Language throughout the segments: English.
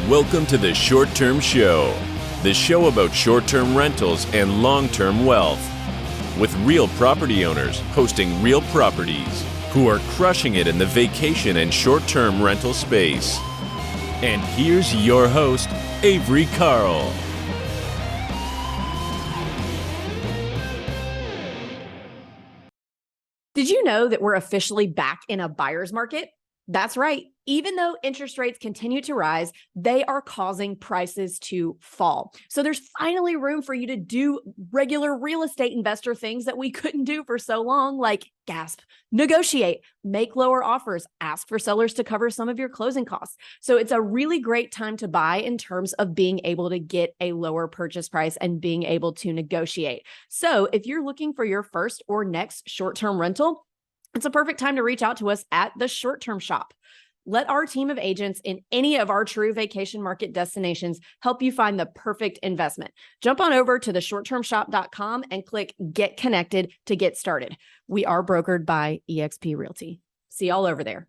Welcome to the Short Term Show, the show about short-term rentals and long-term wealth, with real property owners hosting real properties who are crushing it in the vacation and short-term rental space. And here's your host, Avery Carl. Did you know that we're officially back in a buyer's market? That's right. Even though interest rates continue to rise, they are causing prices to fall. So there's finally room for you to do regular real estate investor things that we couldn't do for so long, like gasp, negotiate, make lower offers, ask for sellers to cover some of your closing costs. So it's a really great time to buy in terms of being able to get a lower purchase price and being able to negotiate. So if you're looking for your first or next short-term rental, it's a perfect time to reach out to us at the Short Term Shop. Let our team of agents in any of our true vacation market destinations help you find the perfect investment. Jump on over to theshorttermshop.com and click Get Connected to get started. We are brokered by eXp Realty. See y'all over there.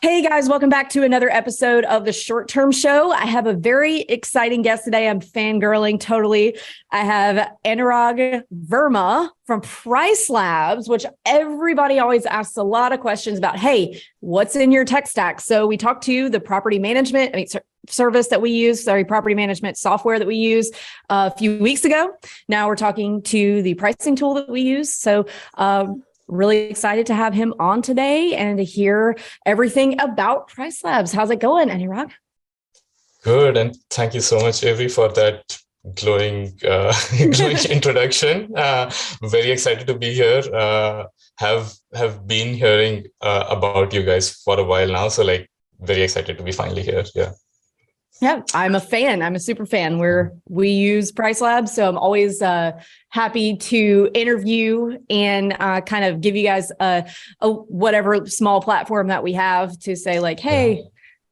Hey guys, welcome back to another episode of the Short Term Show. I have a very exciting guest today. I'm fangirling totally. I have Anurag Verma from PriceLabs, which everybody always asks a lot of questions about. Hey, what's in your tech stack? So we talked to the property management, service that we use, property management software that we use a few weeks ago. Now we're talking to the pricing tool that we use. So, really excited to have him on today and to hear everything about PriceLabs. How's it going, Anurag? Good, and thank you so much, Avery, for that glowing introduction. Very excited to be here. Have been hearing about you guys for a while now, so very excited to be finally here. Yeah, I'm a fan. I'm a super fan. We use PriceLabs, so I'm always happy to interview and kind of give you guys a whatever small platform that we have to say hey,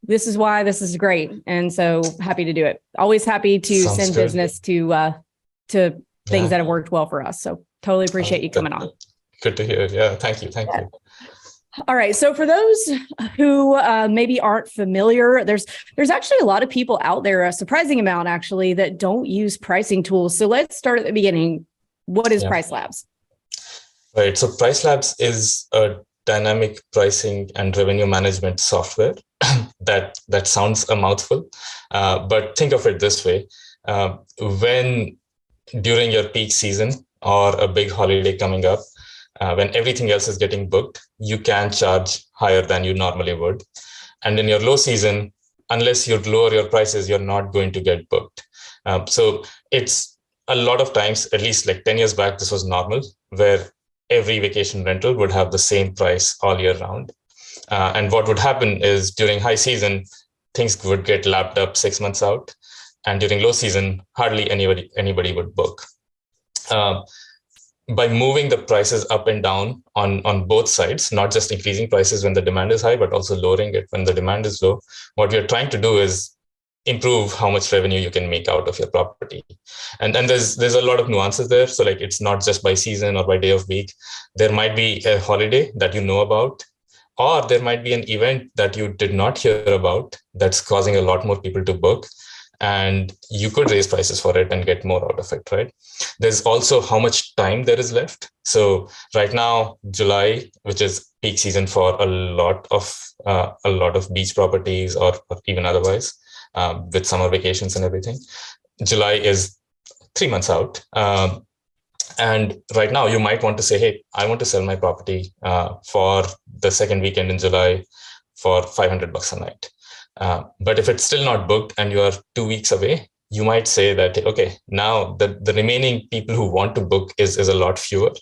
this is why this is great. And so happy to do it. Always happy to send business to things that have worked well for us. So totally appreciate you coming on. Good to hear. Yeah, thank you. All right. So for those who maybe aren't familiar, there's actually a lot of people out there, a surprising amount actually, that don't use pricing tools. So let's start at the beginning. What is PriceLabs? Right. So PriceLabs is a dynamic pricing and revenue management software. that sounds a mouthful, but think of it this way. When during your peak season or a big holiday coming up, when everything else is getting booked, you can charge higher than you normally would. And in your low season, unless you lower your prices, you're not going to get booked. So it's a lot of times, at least 10 years back, this was normal, where every vacation rental would have the same price all year round. And what would happen is during high season, things would get lapped up 6 months out. And during low season, hardly anybody would book. By moving the prices up and down on both sides, not just increasing prices when the demand is high, but also lowering it when the demand is low, what we're trying to do is improve how much revenue you can make out of your property. And there's a lot of nuances there. So it's not just by season or by day of week. There might be a holiday that you know about, or there might be an event that you did not hear about that's causing a lot more people to book. And you could raise prices for it and get more out of it, right? There's also how much time there is left. So right now, July, which is peak season for a lot of beach properties or even otherwise, with summer vacations and everything, July is 3 months out. And right now, you might want to say, hey, I want to sell my property for the second weekend in July for $500 a night. But if it's still not booked and you are 2 weeks away, you might say that, okay, now the remaining people who want to book is a lot fewer.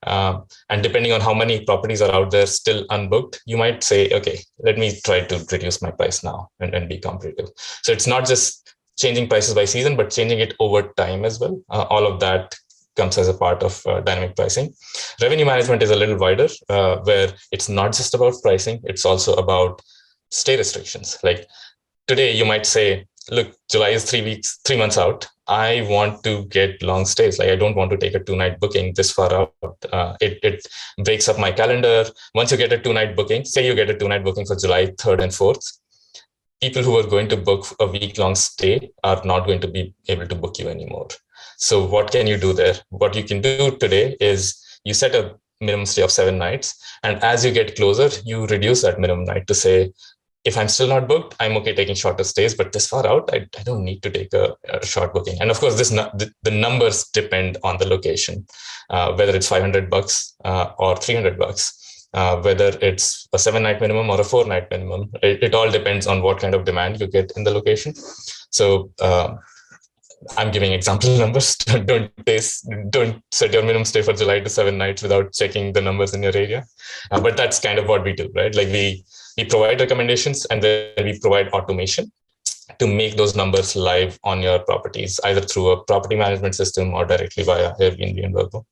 And depending on how many properties are out there still unbooked, you might say, okay, let me try to reduce my price now and be competitive. So it's not just changing prices by season, but changing it over time as well. All of that comes as a part of dynamic pricing. Revenue management is a little wider, where it's not just about pricing, it's also about stay restrictions. Today, you might say, look, July is 3 months out. I want to get long stays. I don't want to take a 2-night booking this far out. It breaks up my calendar. Once you get a 2-night booking, say you get a 2-night booking for July 3rd and 4th, people who are going to book a week-long stay are not going to be able to book you anymore. So what can you do there? What you can do today is you set a minimum stay of 7 nights. And as you get closer, you reduce that minimum night to say, if I'm still not booked, I'm okay taking shorter stays, but this far out, I don't need to take a short booking. And of course, the numbers depend on the location, whether it's $500 or $300, whether it's a 7-night minimum or a 4-night minimum. It all depends on what kind of demand you get in the location. So I'm giving example numbers. Don't set your minimum stay for July to 7 nights without checking the numbers in your area. But that's kind of what we do, right? Like we provide recommendations and then we provide automation to make those numbers live on your properties, either through a property management system or directly via Airbnb and Verma.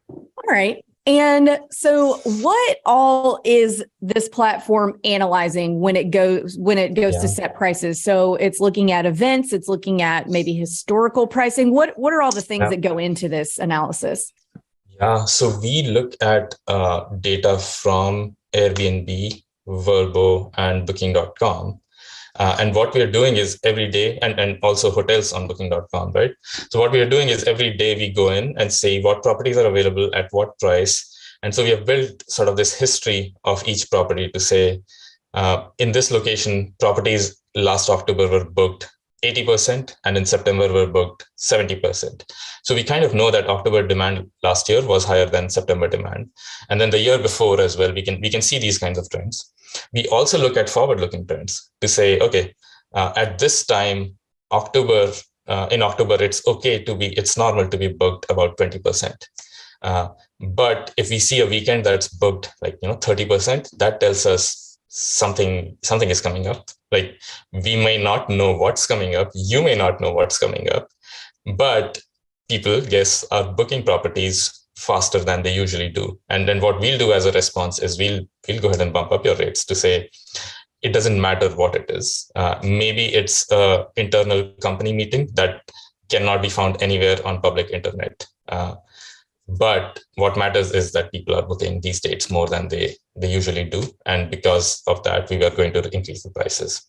All right. And so what all is this platform analyzing when it goes to set prices? So it's looking at events, it's looking at maybe historical pricing. What are all the things that go into this analysis? Yeah, so we look at data from Airbnb, Vrbo, and Booking.com. And what we are doing is every day, and also hotels on Booking.com, right? So what we are doing is every day we go in and see what properties are available at what price. And so we have built sort of this history of each property to say, in this location, properties last October were booked 80%, and in September were booked 70%. So we kind of know that October demand last year was higher than September demand. And then the year before as well, we can see these kinds of trends. We also look at forward-looking trends to say, okay, at this time, in October, it's normal to be booked about 20%. But if we see a weekend that's booked 30%, that tells us something is coming up. Like we may not know what's coming up, you may not know what's coming up, but people, are booking properties faster than they usually do. And then what we'll do as a response is we'll go ahead and bump up your rates to say, it doesn't matter what it is. Maybe it's an internal company meeting that cannot be found anywhere on public internet. But what matters is that people are booking these dates more than they usually do. And because of that, we are going to increase the prices.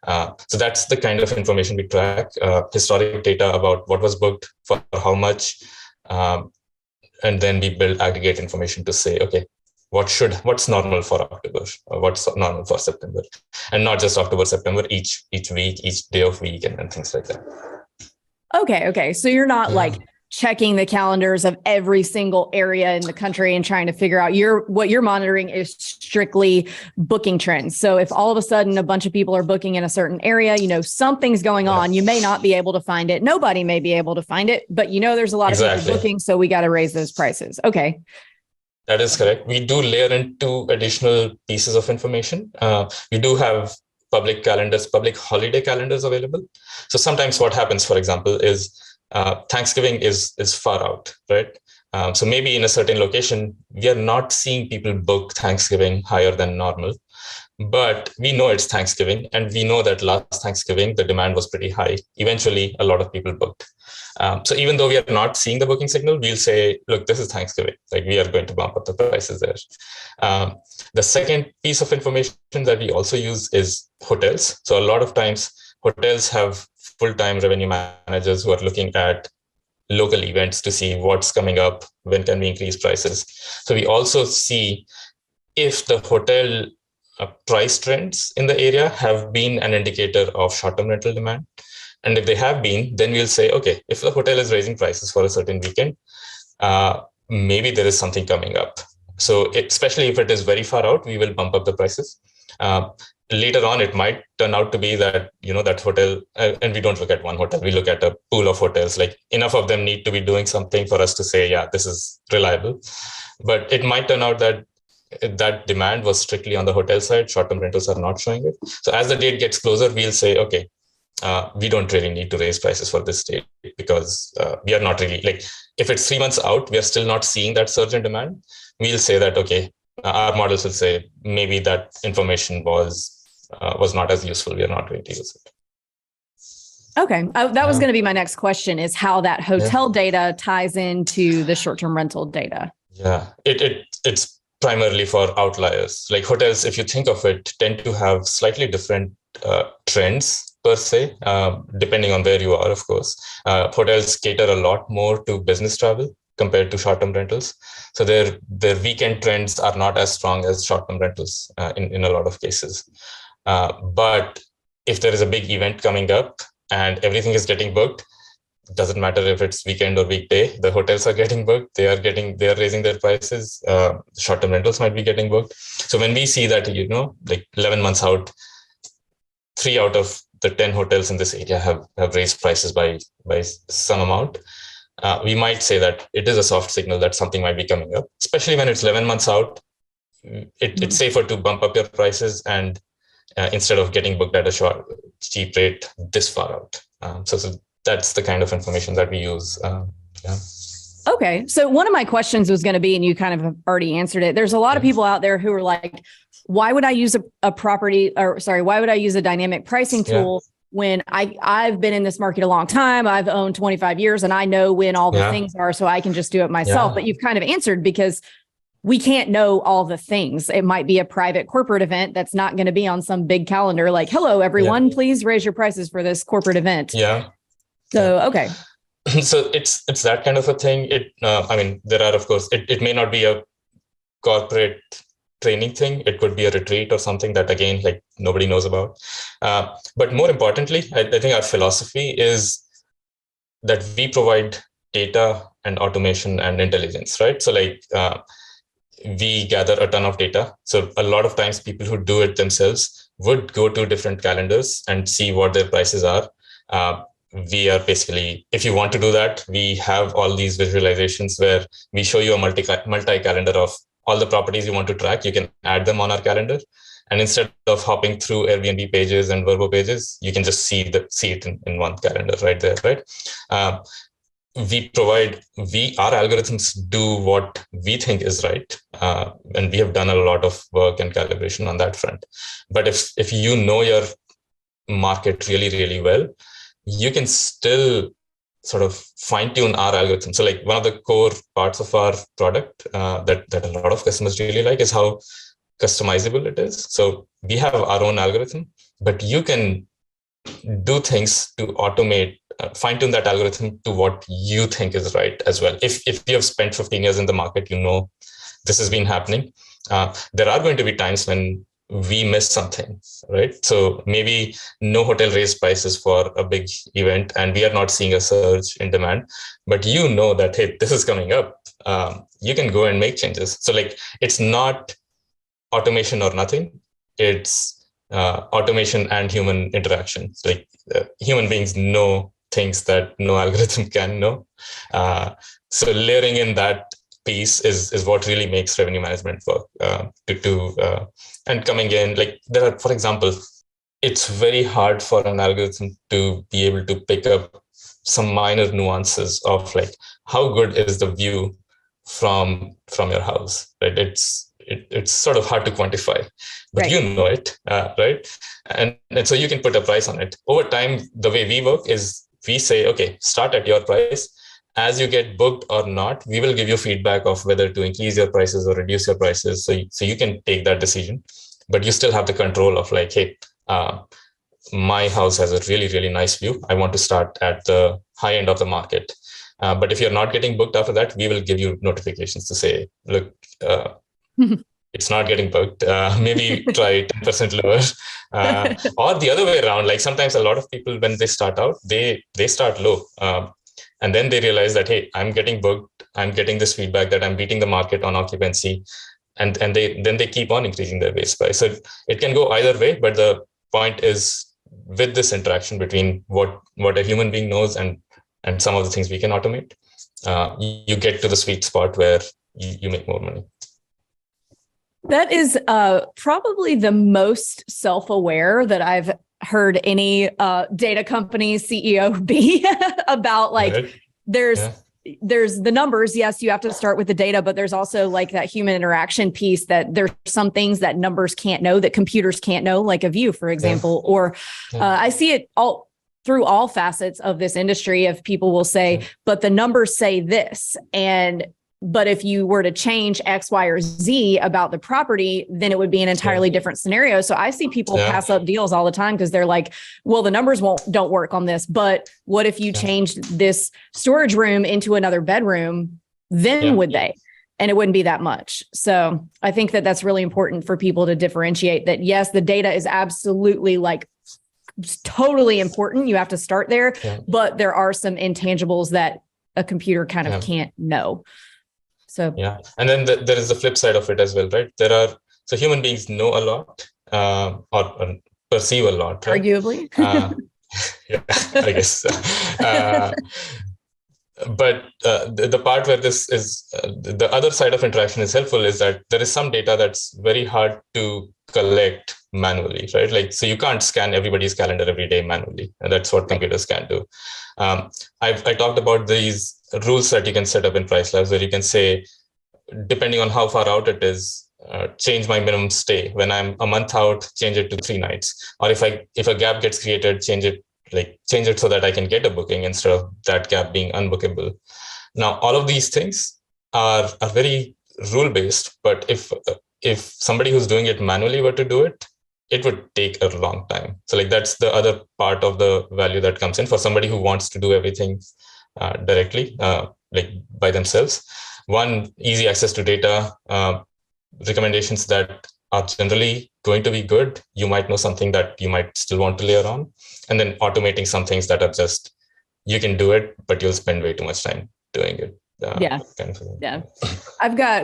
So that's the kind of information we track, historic data about what was booked for how much. And then we build aggregate information to say, okay, what's normal for October, or what's normal for September, and not just October, September, each week, each day of week, and things like that. Okay. So you're not like checking the calendars of every single area in the country and trying to figure out what you're monitoring is strictly booking trends. So if all of a sudden a bunch of people are booking in a certain area, something's going on, you may not be able to find it. Nobody may be able to find it, but there's a lot of people booking. So we got to raise those prices. Okay. That is correct. We do layer in 2 additional pieces of information. We do have public holiday calendars available. So sometimes what happens, for example, is Thanksgiving is far out, right? So maybe in a certain location, we are not seeing people book Thanksgiving higher than normal, but we know it's Thanksgiving, and we know that last Thanksgiving, the demand was pretty high. Eventually, a lot of people booked. So even though we are not seeing the booking signal, we'll say, look, this is Thanksgiving. Like we are going to bump up the prices there. The second piece of information that we also use is hotels. So a lot of times hotels have full-time revenue managers who are looking at local events to see what's coming up, when can we increase prices. So we also see if the hotel price trends in the area have been an indicator of short-term rental demand. And if they have been, then we'll say, okay, if the hotel is raising prices for a certain weekend, maybe there is something coming up. So especially if it is very far out, we will bump up the prices. Later on, it might turn out to be that, that hotel, and we don't look at one hotel, we look at a pool of hotels, like enough of them need to be doing something for us to say, yeah, this is reliable. But it might turn out that that demand was strictly on the hotel side, short-term rentals are not showing it. So as the date gets closer, we'll say, okay, we don't really need to raise prices for this date because we are not really, if it's 3 months out, we are still not seeing that surge in demand. We'll say that, okay, our models will say maybe that information was not as useful. We are not going to use it. Okay. That was going to be my next question, is how that hotel data ties into the short-term rental data. Yeah, it's primarily for outliers. Like hotels, if you think of it, tend to have slightly different trends per se, depending on where you are, of course. Hotels cater a lot more to business travel compared to short-term rentals. So their weekend trends are not as strong as short-term rentals in a lot of cases. But if there is a big event coming up and everything is getting booked, doesn't matter if it's weekend or weekday, the hotels are getting booked. They are raising their prices. Short-term rentals might be getting booked. So when we see that, like 11 months out, 3 out of the 10 hotels in this area have raised prices by some amount, we might say that it is a soft signal that something might be coming up, especially when it's 11 months out. It's safer to bump up your prices and instead of getting booked at a cheap rate this far out. So that's the kind of information that we use. Okay. So one of my questions was going to be, and you kind of already answered it. There's a lot of people out there who are like, why would I use why would I use a dynamic pricing tool when I've been in this market a long time? I've owned 25 years and I know when all the things are, so I can just do it myself. But you've kind of answered, because we can't know all the things. It might be a private corporate event that's not going to be on some big calendar like, hello, everyone, please raise your prices for this corporate event. Yeah. So, okay. So it's that kind of a thing. There are, of course, it may not be a corporate training thing. It could be a retreat or something that, again, like nobody knows about. But more importantly, I think our philosophy is that we provide data and automation and intelligence, right? So like we gather a ton of data. So a lot of times people who do it themselves would go to different calendars and see what their prices are. We are basically, if you want to do that, we have all these visualizations where we show you a multi-calendar of all the properties you want to track. You can add them on our calendar. And instead of hopping through Airbnb pages and Verma pages, you can just see it in one calendar right there, right? Our algorithms do what we think is right. And we have done a lot of work and calibration on that front. But if you know your market really, really well, you can still sort of fine tune our algorithm. So like one of the core parts of our product that a lot of customers really like is how customizable it is. So we have our own algorithm, but you can do things to automate, fine tune that algorithm to what you think is right as well. If you have spent 15 years in the market, this has been happening. There are going to be times when we miss something, right? So maybe no hotel raised prices for a big event and we are not seeing a surge in demand, but that, hey, this is coming up. You can go and make changes. So like, it's not automation or nothing. It's automation and human interaction. So like human beings know things that no algorithm can know. So layering in that piece is what really makes revenue management work. And coming in, like there are, for example, it's very hard for an algorithm to be able to pick up some minor nuances of like how good is the view from your house, right? It's sort of hard to quantify, but you know it, right? And so you can put a price on it. Over time, the way we work is we say, okay, start at your price. As you get booked or not, we will give you feedback of whether to increase your prices or reduce your prices. So you can take that decision, but you still have the control of like, hey, my house has a really, really nice view. I want to start at the high end of the market. But if you're not getting booked after that, we will give you notifications to say, look, it's not getting booked. Maybe try 10% lower, or the other way around. Like sometimes a lot of people, when they start out, they start low. And then they realize that, hey, I'm getting booked. I'm getting this feedback that I'm beating the market on occupancy. And they keep on increasing their base price. So it can go either way. But the point is, with this interaction between what a human being knows and some of the things we can automate, you get to the sweet spot where you make more money. That is probably the most self-aware that I've heard any data company CEO be about. Like, there's the numbers. Yes, you have to start with the data, but there's also like that human interaction piece, that there's some things that numbers can't know, that computers can't know, like a view, for example. Or I see it all through all facets of this industry. Of people will say, but the numbers say this, and But if you were to change X, Y, or Z about the property, then it would be an entirely different scenario. So I see people pass up deals all the time because they're like, well, the numbers don't work on this. But what if you changed this storage room into another bedroom? Then would they? And it wouldn't be that much. So I think that that's really important for people to differentiate that. Yes, the data is absolutely like totally important. You have to start there, but there are some intangibles that a computer kind of can't know. So and then there is the flip side of it as well, right? So human beings know a lot or perceive a lot, right? Arguably. I guess. But the part where this is the other side of interaction is helpful is that there is some data that's very hard to collect manually, right? Like, so you can't scan everybody's calendar every day manually, and that's what computers can do. I talked about these rules that you can set up in PriceLabs, where you can say, depending on how far out it is, change my minimum stay. When I'm a month out, change it to 3 nights. Or if a gap gets created, change it so that I can get a booking instead of that gap being unbookable. Now, all of these things are very rule-based, but if somebody who's doing it manually were to do it, it would take a long time. So like that's the other part of the value that comes in for somebody who wants to do everything directly, like by themselves. One, easy access to data, recommendations that are generally going to be good. You might know something that you might still want to layer on, and then automating some things that are just, you can do it, but you'll spend way too much time doing it.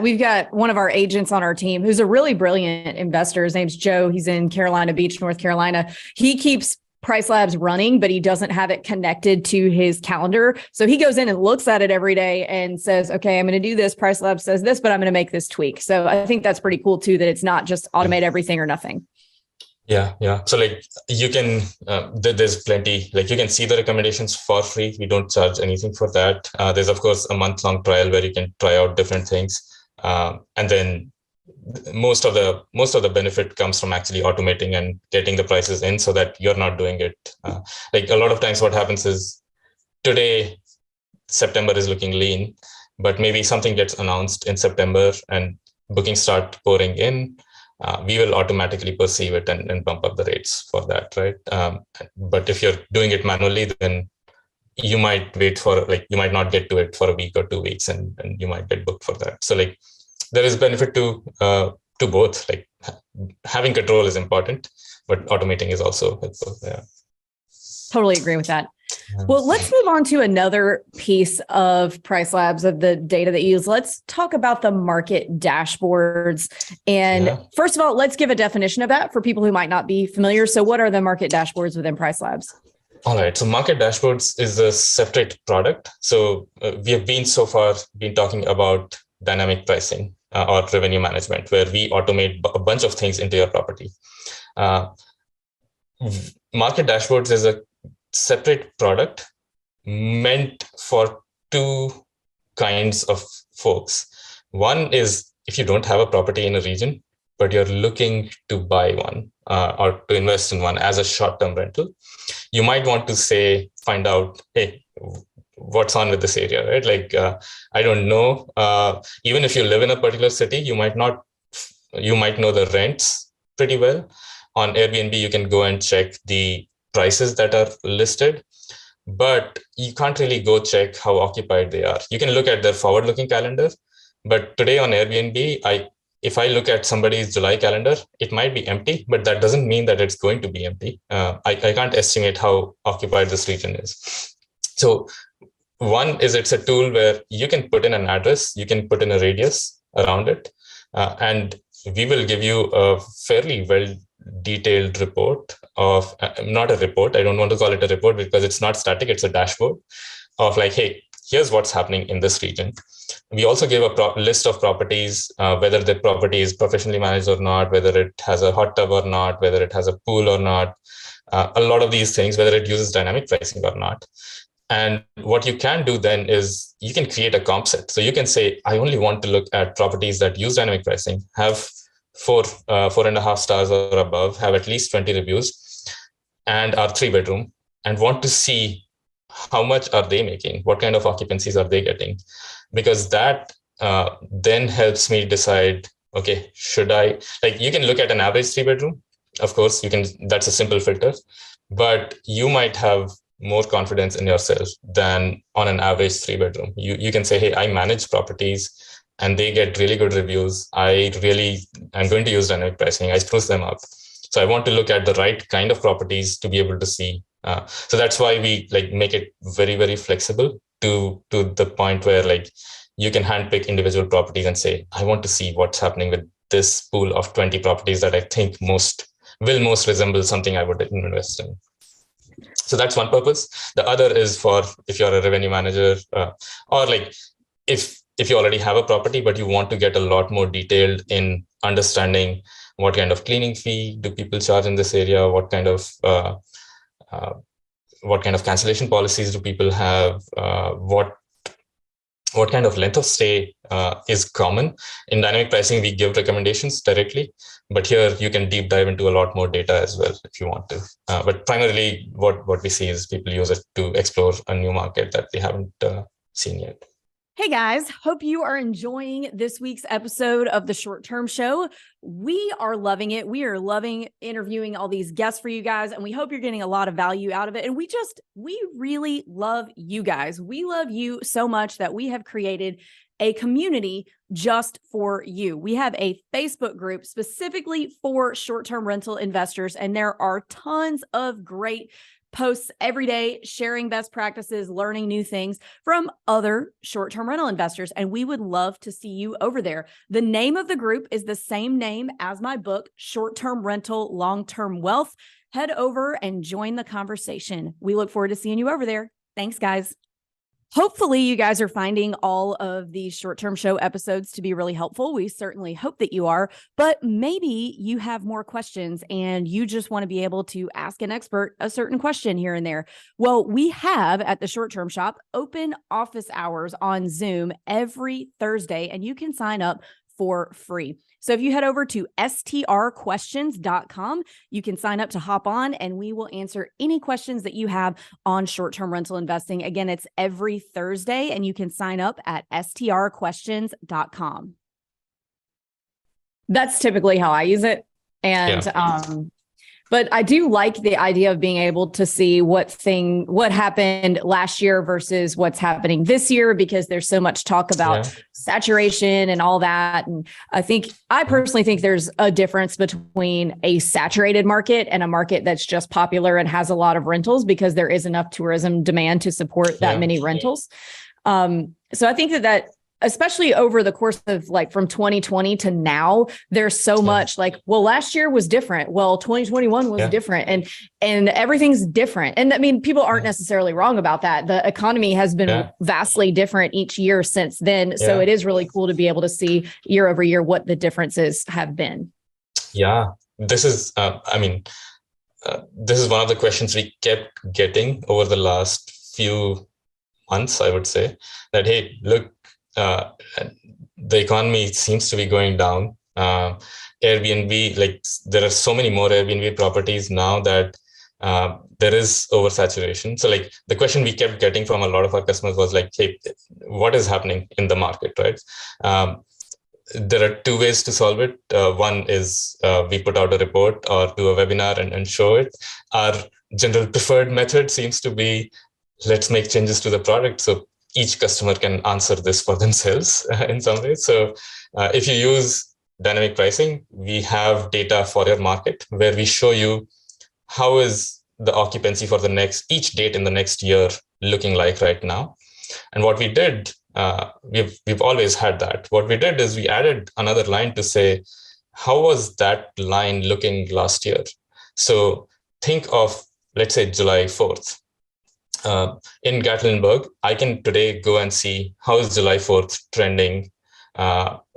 We've got one of our agents on our team who's a really brilliant investor. His name's Joe. He's in Carolina Beach, North Carolina. He keeps PriceLabs running, but he doesn't have it connected to his calendar. So he goes in and looks at it every day and says, okay, I'm going to do this. PriceLabs says this, but I'm going to make this tweak. So I think that's pretty cool too, that it's not just automate everything or nothing. Yeah. So like you can, there's plenty, like you can see the recommendations for free. We don't charge anything for that. There's of course a month-long trial where you can try out different things. And then most of the benefit comes from actually automating and getting the prices in so that you're not doing it. Like a lot of times what happens is today, September is looking lean, but maybe something gets announced in September and bookings start pouring in. We will automatically perceive it and bump up the rates for that, right? But if you're doing it manually, then you might you might not get to it for a week or 2 weeks, and you might get booked for that. So like there is benefit to both. Like having control is important, but automating is also helpful. Yeah. Totally agree with that. Well, let's move on to another piece of PriceLabs of the data that you use. Let's talk about the market dashboards. And first of all, let's give a definition of that for people who might not be familiar. So what are the market dashboards within PriceLabs? All right. So market dashboards is a separate product. So we have so far been talking about dynamic pricing or revenue management, where we automate a bunch of things into your property. Market dashboards is a separate product meant for 2 kinds of folks. One is if you don't have a property in a region, but you're looking to buy one or to invest in one as a short-term rental, you might want to find out, hey, what's on with this area, right? Like, I don't know. Even if you live in a particular city, you might know the rents pretty well. On Airbnb, you can go and check the prices that are listed, but you can't really go check how occupied they are. You can look at their forward-looking calendar, but today on Airbnb, if I look at somebody's July calendar, it might be empty, but that doesn't mean that it's going to be empty. I can't estimate how occupied this region is. So one is it's a tool where you can put in an address, you can put in a radius around it, and we will give you a fairly well-detailed report of, not a report, I don't want to call it a report because it's not static, it's a dashboard of like, hey, here's what's happening in this region. We also give a list of properties, whether the property is professionally managed or not, whether it has a hot tub or not, whether it has a pool or not, a lot of these things, whether it uses dynamic pricing or not. And what you can do then is you can create a comp set. So you can say, I only want to look at properties that use dynamic pricing, have 4.5 stars or above, have at least 20 reviews, and are 3-bedroom, and want to see how much are they making, what kind of occupancies are they getting, because that then helps me decide, okay, should I, like, you can look at an average 3-bedroom. Of course, that's a simple filter, but you might have more confidence in yourself than on an average 3-bedroom. You can say, hey, I manage properties and they get really good reviews. I'm going to use dynamic pricing. I spruce them up. So I want to look at the right kind of properties to be able to see. So that's why we make it very, very flexible to the point where you can handpick individual properties and say, I want to see what's happening with this pool of 20 properties that I think will most resemble something I would invest in. So that's one purpose. The other is for if you're a revenue manager, or if you already have a property, but you want to get a lot more detailed in understanding what kind of cleaning fee do people charge in this area, what kind of cancellation policies do people have, what kind of length of stay is common. In dynamic pricing, we give recommendations directly, but here you can deep dive into a lot more data as well if you want to. But primarily what we see is people use it to explore a new market that they haven't seen yet. Hey guys, hope you are enjoying this week's episode of the Short Term Show. We are loving it. We are loving interviewing all these guests for you guys, and we hope you're getting a lot of value out of it. And we really love you guys. We love you so much that we have created a community just for you. We have a Facebook group specifically for short-term rental investors, and there are tons of great posts every day sharing best practices, learning new things from other short-term rental investors. And we would love to see you over there. The name of the group is the same name as my book, Short-Term Rental, Long-Term Wealth. Head over and join the conversation. We look forward to seeing you over there. Thanks, guys. Hopefully you guys are finding all of these short-term show episodes to be really helpful. We certainly hope that you are, but maybe you have more questions and you just want to be able to ask an expert a certain question here and there. Well, we have at the Short-Term Shop open office hours on Zoom every Thursday, and you can sign up for free. So if you head over to strquestions.com, you can sign up to hop on and we will answer any questions that you have on short-term rental investing. Again, it's every Thursday and you can sign up at strquestions.com. That's typically how I use it. And but I do like the idea of being able to see what happened last year versus what's happening this year, because there's so much talk about saturation and all that. And I personally think there's a difference between a saturated market and a market that's just popular and has a lot of rentals because there is enough tourism demand to support that many rentals. So I think that especially over the course of from 2020 to now, there's so much last year was different. Well, 2021 was different and everything's different. And I mean, people aren't necessarily wrong about that. The economy has been vastly different each year since then. So it is really cool to be able to see year over year what the differences have been. Yeah, this is, this is one of the questions we kept getting over the last few months, I would say, that, hey, look, the economy seems to be going down. Airbnb, there are so many more Airbnb properties now that there is oversaturation. So the question we kept getting from a lot of our customers was hey, what is happening in the market, right? There are two ways to solve it. One is we put out a report or do a webinar and show it. Our general preferred method seems to be, let's make changes to the product so each customer can answer this for themselves in some way. So if you use dynamic pricing, we have data for your market where we show you how is the occupancy for each date in the next year looking like right now. And what we did, we've always had that. What we did is we added another line to say, how was that line looking last year? So think of, let's say, July 4th. In Gatlinburg, I can today go and see how is July 4th trending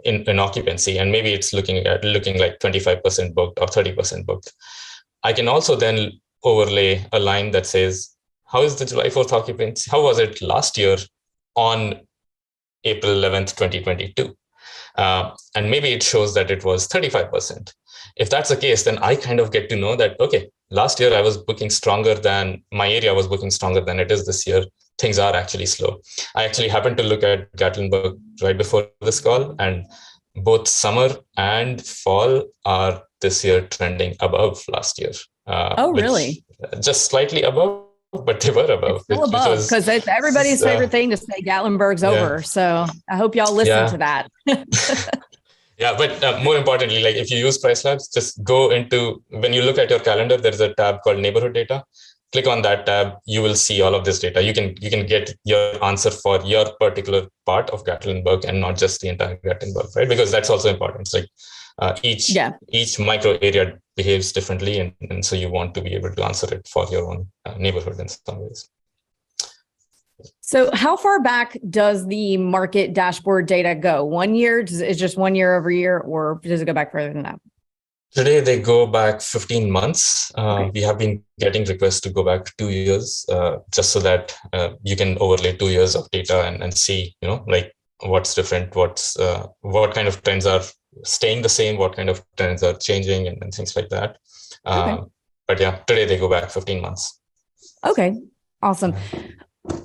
in occupancy, and maybe it's looking like 25% booked or 30% booked. I can also then overlay a line that says, how is the July 4th occupancy? How was it last year on April 11th, 2022? And maybe it shows that it was 35%. If that's the case, then I kind of get to know that, okay, last year I was booking stronger than my area was booking stronger than it is this year. things are actually slow. I actually happened to look at Gatlinburg right before this call, and both summer and fall are this year trending above last year. Oh, really? Just slightly above, but they were above. It's still above, because it's everybody's favorite thing to say Gatlinburg's over. So I hope y'all listen to that. Yeah, but more importantly, like if you use PriceLabs, just go into, when you look at your calendar, there's a tab called neighborhood data. Click on that tab, you will see all of this data. You can get your answer for your particular part of Gatlinburg and not just the entire Gatlinburg, right? Because that's also important. It's like each micro area behaves differently, and so you want to be able to answer it for your own neighborhood in some ways. So how far back does the market dashboard data go? 1 year? Is just 1 year over year, or does it go back further than that? Today, they go back 15 months. Okay. We have been getting requests to go back 2 years, just so that you can overlay 2 years of data and see, like what's different, what kind of trends are staying the same, what kind of trends are changing, and things like that. But yeah, today they go back 15 months. Okay, awesome.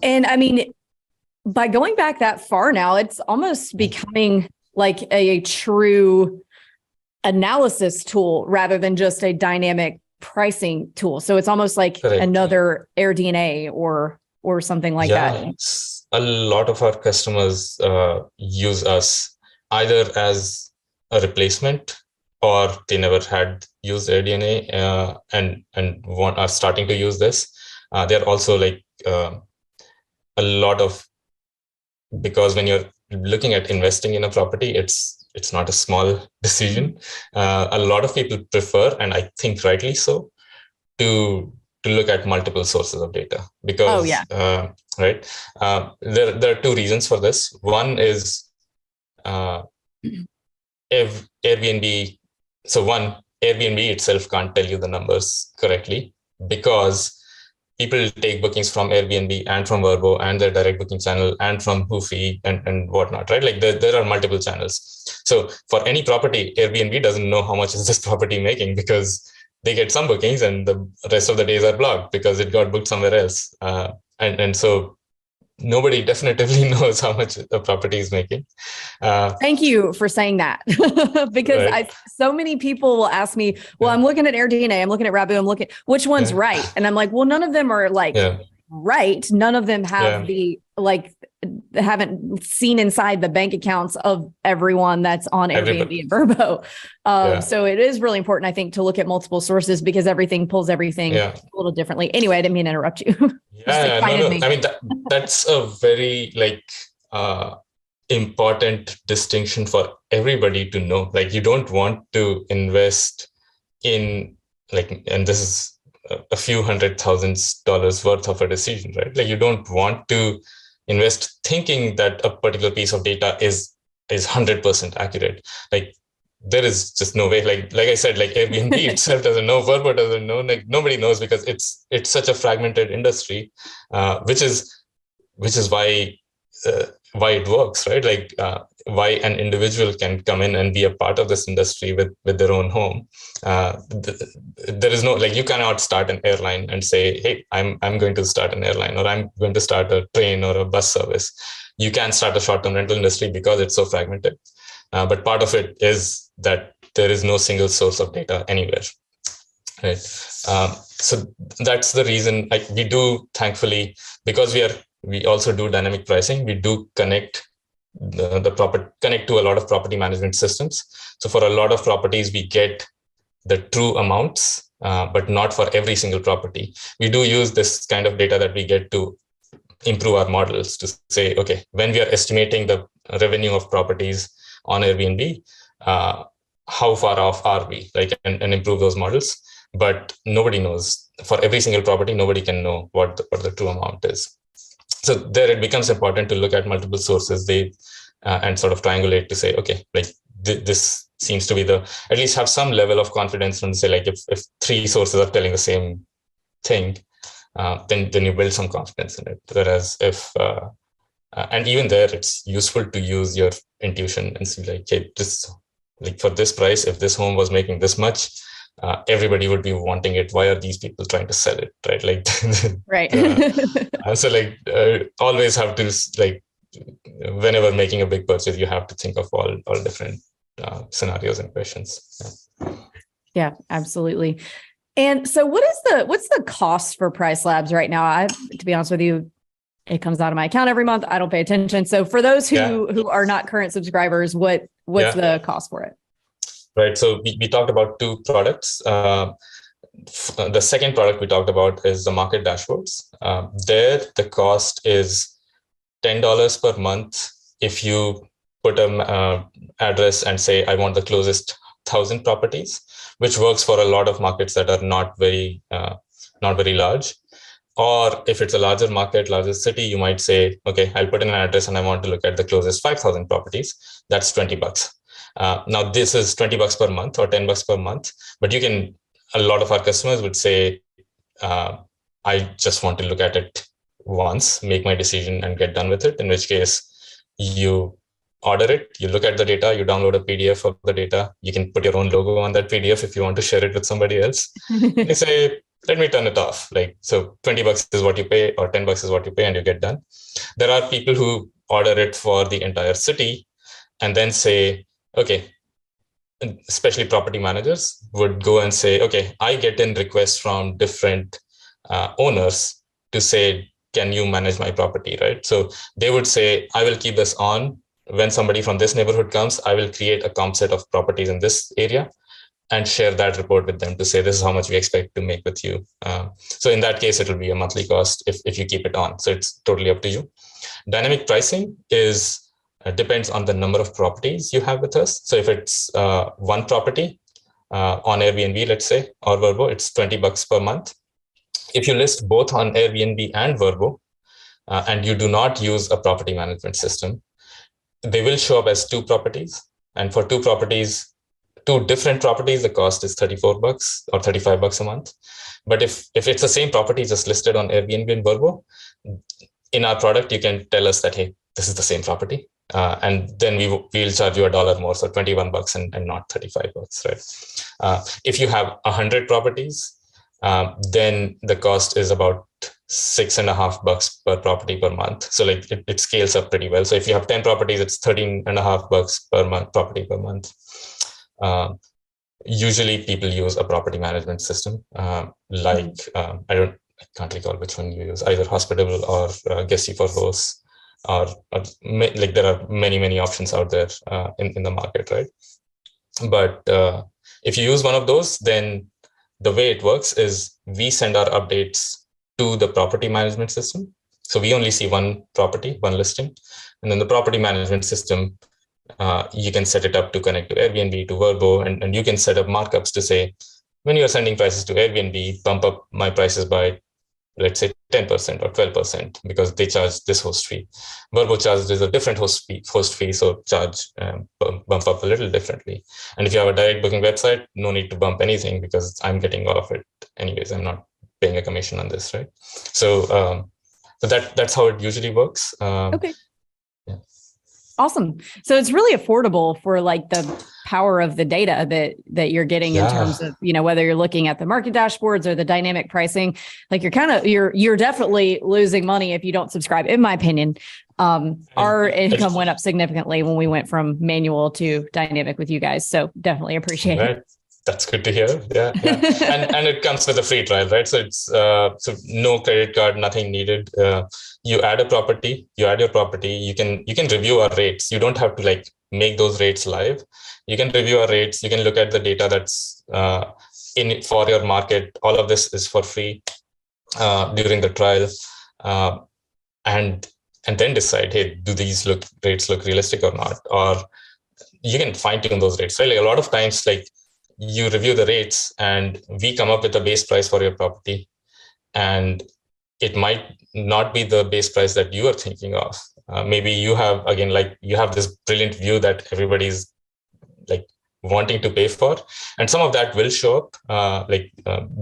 And I mean, by going back that far now, it's almost becoming like a true analysis tool rather than just a dynamic pricing tool. So it's almost like another AirDNA or something like that. A lot of our customers use us either as a replacement, or they never had used AirDNA and are starting to use this. They're also like a lot of, because when you're looking at investing in a property, it's not a small decision. A lot of people prefer, and I think rightly so, to look at multiple sources of data, because there are two reasons for this. One is Airbnb. So one, Airbnb itself can't tell you the numbers correctly, because people take bookings from Airbnb and from Verma and their direct booking channel and from Hoofy and whatnot, right? Like there are multiple channels. So for any property, Airbnb doesn't know how much is this property making, because they get some bookings and the rest of the days are blocked because it got booked somewhere else. And so nobody definitively knows how much a property is making. Thank you for saying that, because so many people will ask me, well, I'm looking at AirDNA, I'm looking at Rabu, I'm looking, which one's right? And I'm like, well, none of them are like right. None of them have the, like, haven't seen inside the bank accounts of everyone that's on Airbnb and Verma. So it is really important, I think, to look at multiple sources, because everything pulls everything a little differently. Anyway, I didn't mean to interrupt you. I mean, that's a very important distinction for everybody to know. Like, you don't want to invest in and this is a few $100,000 worth of a decision, right? Like, you don't want to invest thinking that a particular piece of data is 100% accurate. Like, there is just no way. Like I said, like Airbnb itself doesn't know, Verma doesn't know, like nobody knows, because it's such a fragmented industry, which is why it works, right? Like why an individual can come in and be a part of this industry with their own home. There is no, like, you cannot start an airline and say, hey, I'm going to start an airline, or I'm going to start a train or a bus service. You can start a short-term rental industry because it's so fragmented. But part of it is that there is no single source of data anywhere, right? So that's the reason we do, thankfully, because we also do dynamic pricing. We do connect connect to a lot of property management systems. So for a lot of properties, we get the true amounts, but not for every single property. We do use this kind of data that we get to improve our models, to say, okay, when we are estimating the revenue of properties on Airbnb, how far off are we, and improve those models. But nobody knows. For every single property, nobody can know what the true amount is. So there it becomes important to look at multiple sources, and sort of triangulate to say, okay, this seems to be at least have some level of confidence from, say, like if three sources are telling the same thing, then you build some confidence in it. Whereas if and even there, it's useful to use your intuition and see, like, hey, for this price, if this home was making this much, everybody would be wanting it. Why are these people trying to sell it, right? Like, Right. so always have to whenever making a big purchase, you have to think of all different scenarios and questions. Yeah, absolutely. And so what's the cost for PriceLabs right now? To be honest with you, it comes out of my account every month. I don't pay attention. So for those who are not current subscribers, what's the cost for it? Right. So we talked about two products. The second product we talked about is the market dashboards. There, the cost is $10 per month if you put an address and say, I want the closest 1,000 properties, which works for a lot of markets that are not very large. Or if it's a larger market, larger city, you might say, okay, I'll put in an address and I want to look at the closest 5,000 properties. That's $20. Now this is $20 per month or $10 per month, but a lot of our customers would say, I just want to look at it once, make my decision and get done with it. In which case you order it, you look at the data, you download a PDF of the data. You can put your own logo on that PDF if you want to share it with somebody else. You say, let me turn it off. So $20 is what you pay or $10 is what you pay and you get done. There are people who order it for the entire city and then say, okay, especially property managers would go and say, okay, I get in requests from different owners to say, can you manage my property, right? So they would say, I will keep this on. When somebody from this neighborhood comes, I will create a comp set of properties in this area and share that report with them to say, this is how much we expect to make with you. So in that case, it will be a monthly cost if you keep it on. So it's totally up to you. Dynamic pricing depends on the number of properties you have with us. So if it's one property on Airbnb, let's say, or Verbo, it's $20 per month. If you list both on Airbnb and Verbo, and you do not use a property management system, they will show up as two properties. And for two different properties, the cost is $34 or $35 a month. But if it's the same property just listed on Airbnb and Verbo, in our product, you can tell us that, hey, this is the same property. And then we'll charge you $1 more, so $21 and not $35, right? If you have 100 properties, then the cost is about $6.50 per property per month. So it scales up pretty well. So if you have 10 properties, it's $13.50 per month, property per month. Usually people use a property management system, I can't recall which one you use, either Hospitable or Guesty for Hosts, or there are many options out there in the market, right? But if you use one of those, then the way it works is we send our updates to the property management system. So we only see one property, one listing, and then the property management system, you can set it up to connect to Airbnb, to Verbo, and you can set up markups to say, when you're sending prices to Airbnb, bump up my prices by, let's say, 10% or 12%, because they charge this host fee. Verbo charges a different host fee, so charge bump up a little differently. And if you have a direct booking website, no need to bump anything because I'm getting all of it anyways. I'm not paying a commission on this, right? So that's how it usually works. Okay. Awesome. So it's really affordable for the power of the data that you're getting in terms of, whether you're looking at the market dashboards or the dynamic pricing, you're definitely losing money if you don't subscribe, in my opinion. Our income went up significantly when we went from manual to dynamic with you guys. So definitely appreciate it. That's good to hear. Yeah. And it comes with a free trial, right? So it's so no credit card, nothing needed. You add your property, you can review our rates. You don't have to make those rates live. You can review our rates. You can look at the data that's in it for your market. All of this is for free during the trial, and then decide, hey, do these rates look realistic or not? Or you can fine tune those rates, right? A lot of times, you review the rates and we come up with a base price for your property, and it might not be the base price that you are thinking of. Maybe you have, again, you have this brilliant view that everybody's wanting to pay for, and some of that will show up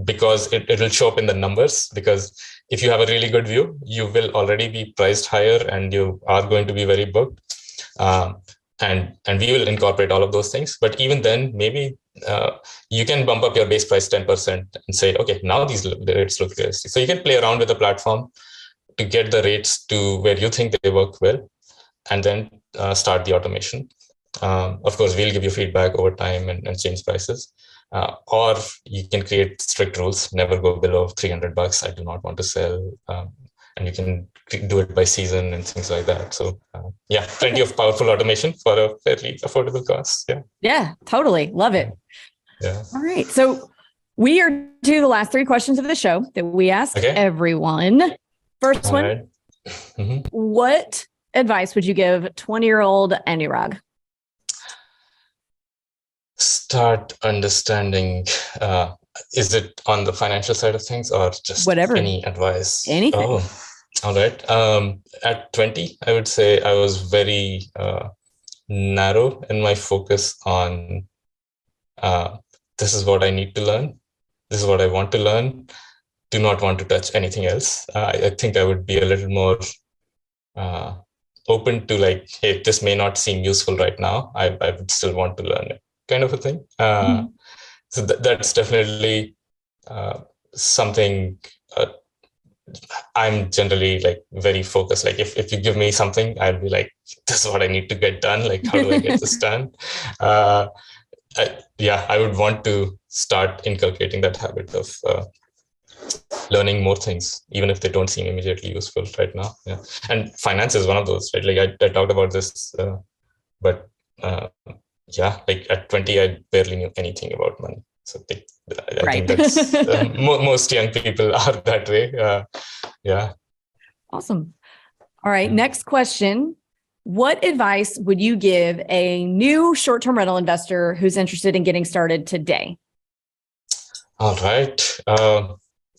because it will show up in the numbers, because if you have a really good view, you will already be priced higher and you are going to be very booked. And we will incorporate all of those things. But even then, maybe you can bump up your base price 10% and say, okay, now the rates look realistic. So you can play around with the platform to get the rates to where you think they work well, and then start the automation. Of course, we'll give you feedback over time and change prices. Or you can create strict rules, never go below $300. I do not want to sell. And you can do it by season and things like that. So plenty of powerful automation for a fairly affordable cost. Yeah, totally. Love it. Yeah. All right. So we are to the last 3 questions of the show that we ask everyone. First one, right. Mm-hmm. What advice would you give 20-year-old Anurag? Start understanding, is it on the financial side of things or just whatever, any advice? Anything. Oh, all right. At 20, I would say I was very narrow in my focus on this is what I need to learn. This is what I want to learn. Do not want to touch anything else. I think I would be a little more open to like, hey, this may not seem useful right now. I would still want to learn it, kind of a thing. So that's definitely something I'm generally like very focused. Like if you give me something, I'll be like, this is what I need to get done. Like, how do I get this done? I would want to start inculcating that habit of learning more things, even if they don't seem immediately useful right now. Yeah, and finance is one of those, right? Like I talked about this, but like at 20, I barely knew anything about money. So I think that's most young people are that way. Yeah. Awesome. All right. Next question. What advice would you give a new short-term rental investor who's interested in getting started today? All right.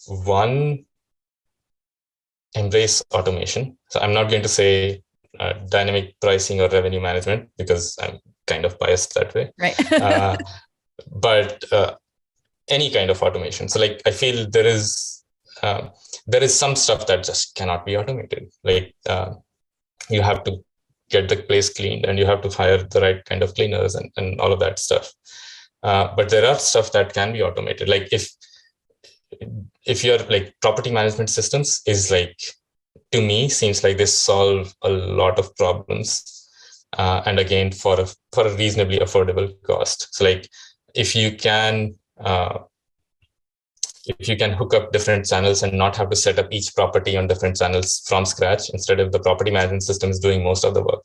One, embrace automation. So I'm not going to say dynamic pricing or revenue management because I'm kind of biased that way. Right. But any kind of automation. So like, I feel there is some stuff that just cannot be automated. Like you have to get the place cleaned and you have to hire the right kind of cleaners and all of that stuff. But there are stuff that can be automated. Like if you're like property management systems is like, to me, seems like they solve a lot of problems. And again, for a reasonably affordable cost. So like if you can hook up different channels and not have to set up each property on different channels from scratch, instead of the property management system is doing most of the work.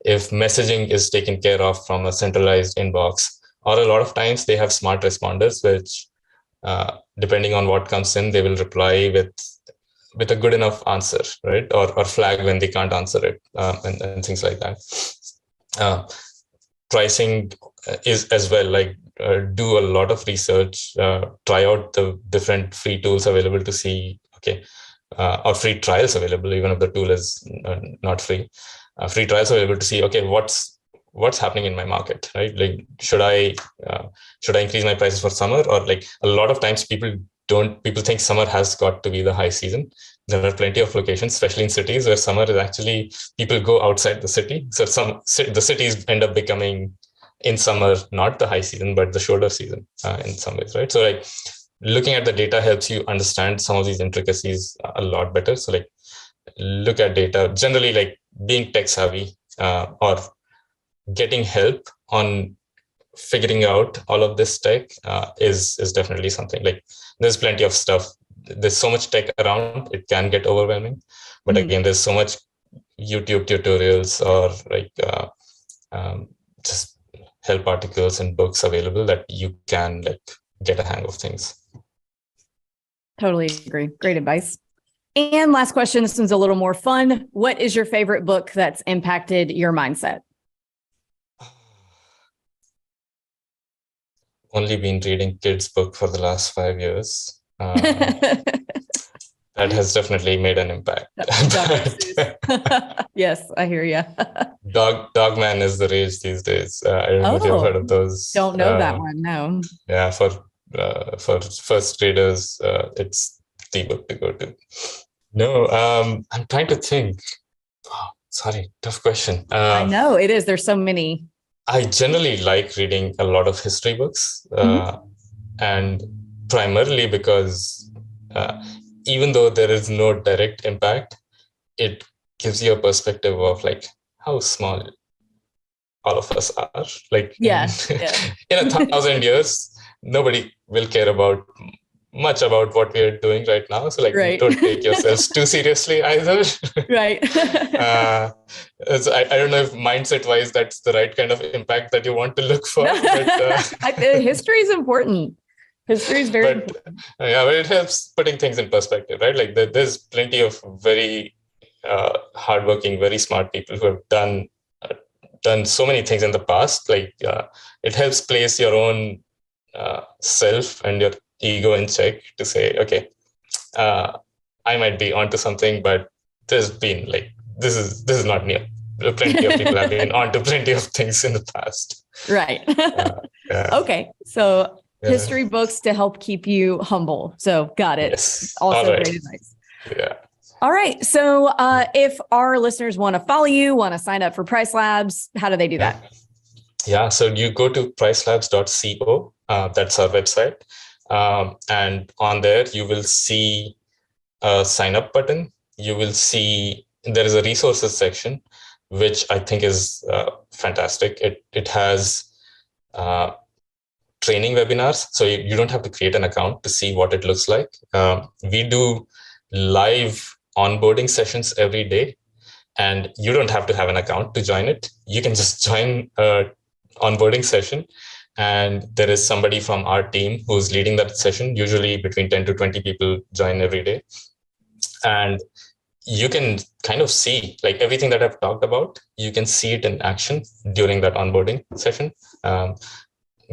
If messaging is taken care of from a centralized inbox, or a lot of times they have smart responders, which depending on what comes in, they will reply with a good enough answer, right? Or flag when they can't answer it, and things like that. Pricing is as well, like do a lot of research, try out the different free tools available to see, or free trials available, even if the tool is not free. Free trials available to see, what's happening in my market, right? Like, should I increase my prices for summer? Or like a lot of times people think summer has got to be the high season. There are plenty of locations, especially in cities, where summer is actually, people go outside the city. So the cities end up becoming in summer, not the high season, but the shoulder season in some ways, right? So like looking at the data helps you understand some of these intricacies a lot better. So like look at data, generally like being tech savvy or getting help on figuring out all of this tech is definitely something. Like there's plenty of stuff. There's so much tech around, it can get overwhelming. But again, there's so much YouTube tutorials or like just help articles and books available that you can like get a hang of things. Totally agree. Great advice. And last question, this one's a little more fun. What is your favorite book that's impacted your mindset? Only been reading kids' book for the last 5 years. That has definitely made an impact. Yes, I hear you. Dogman is the rage these days. I don't know if you've heard of those. Don't know that one, no. Yeah, for first graders, it's the book to go to. No, I'm trying to think. Oh, sorry, tough question. I know it is. There's so many. I generally like reading a lot of history books, and primarily because even though there is no direct impact, it gives you a perspective of like how small all of us are. Like in 1,000 years, nobody will care about much about what we are doing right now. So like, don't take yourselves too seriously either. Right. So I don't know if mindset wise, that's the right kind of impact that you want to look for. But, history is important. History is very important. Yeah, but it helps putting things in perspective, right? Like there's plenty of very hardworking, very smart people who have done so many things in the past. Like it helps place your own self and your ego in check to say, okay, I might be onto something, but there's been like this is not new. Plenty of people have been onto plenty of things in the past. Right. Okay. So history books to help keep you humble. So got it. Yes. Also great advice. Yeah. All right. So if our listeners want to follow you, want to sign up for PriceLabs, how do they do that? Yeah. So you go to pricelabs.co. That's our website. And on there, you will see a sign up button. You will see there is a resources section, which I think is fantastic. It has training webinars. So you don't have to create an account to see what it looks like. We do live onboarding sessions every day, and you don't have to have an account to join it. You can just join an onboarding session, and there is somebody from our team who's leading that session. Usually between 10 to 20 people join every day, and you can kind of see like everything that I've talked about. You can see it in action during that onboarding session.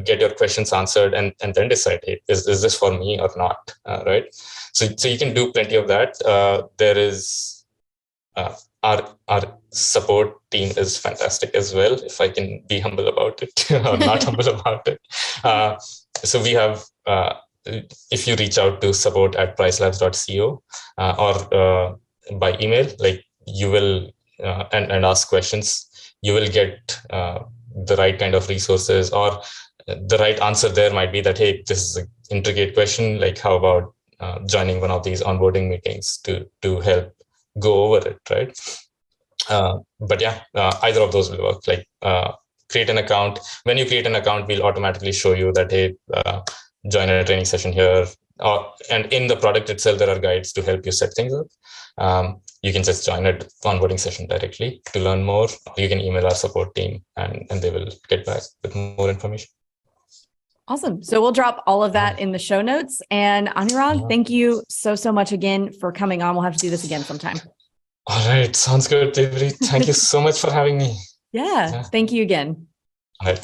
Get your questions answered, and then decide, hey, is this for me or not? Right. So you can do plenty of that. There is our support team is fantastic as well, if I can be humble about it or not humble about it. So we have, if you reach out to support@pricelabs.co or by email, like you will and ask questions, you will get the right kind of resources, or the right answer there might be that, hey, this is an intricate question. Like, how about joining one of these onboarding meetings to help go over it, right? But yeah, either of those will work. Like create an account. When you create an account, we'll automatically show you that, hey, join a training session here. And in the product itself, there are guides to help you set things up. You can just join an onboarding session directly to learn more. You can email our support team, and they will get back with more information. Awesome. So we'll drop all of that in the show notes. And Anurag, thank you so much again for coming on. We'll have to do this again sometime. All right. Sounds good, Avery. Thank you so much for having me. Yeah. Thank you again. All right.